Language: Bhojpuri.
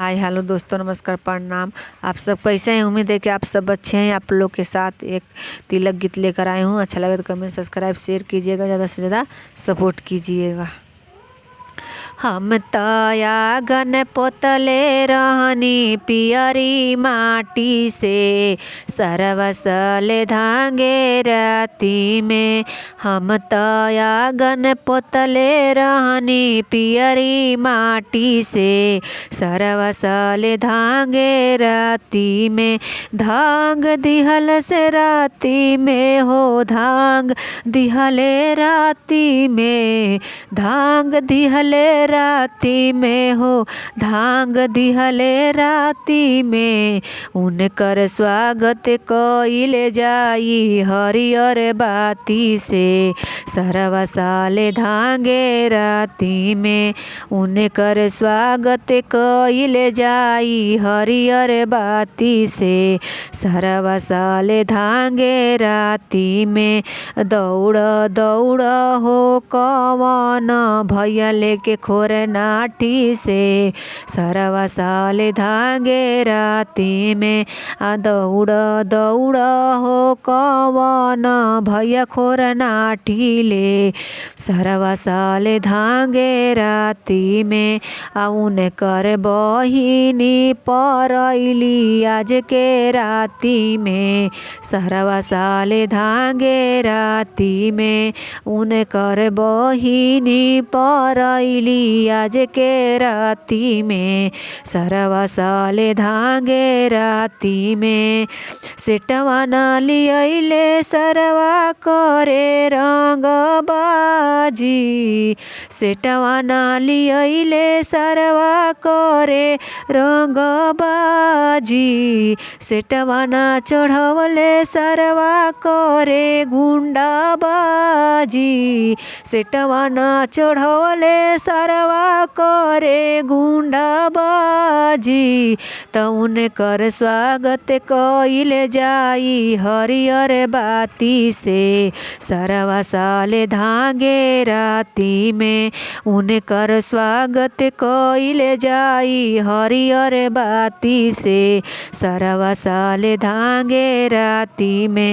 हाय हेलो दोस्तों, नमस्कार, प्रणाम। आप सब कैसे हैं? उम्मीद है कि आप सब अच्छे हैं। आप लोग के साथ एक तिलक गीत लेकर आए हूँ। अच्छा लगे तो कमेंट सब्सक्राइब शेयर कीजिएगा, ज़्यादा से ज़्यादा सपोर्ट कीजिएगा। हम तया गन पोतले रहनी पियरी माटी से, सरवसले धांगे राती में। हम तया गन पोतले रहनी पियरी माटी से, सरवसले धांगे राती में। धांग दिहल से राती में हो, धांग दिहले राती में, धांग दिहले राती में हो, धांग दिहले राती में। उनकर स्वागत कइले जाई हरियर बाती से, सरवा साले धांगे राती में। उनकर स्वागत कइले जाई हरियर बाती से, सरवा साले धांगे राती में। दौड़ दौड़ हो कवन भैया लेके खोर नाठी से, सरवा साले धांगे राती में। दौड़ दौड़ हो कवन भैया खोर नाठी ले, सरवा साले धांगे राती में। उनकर बहिनी परैली आज के राती में, सरवा साले धांगे राती में। उनकर बहिनी परैली आज के राती में, सरवा साले धांगे राती में। सेटवा न लियले सरवा करे रंग बाजी, सेटवा न लियले सरवा करे रंग बाजी। सेटवा न चढ़वले सरवा करे गुंडा बाजी, सेटवा न चढ़वले सरवा करे गुंडा बाजी। त उनकर स्वागत कइले जाई हरियर बाती से, सरवा साले धांगे राती में। उनकर स्वागत कइले जाई हरियर बाती से, सरवा साले धांगे राती में।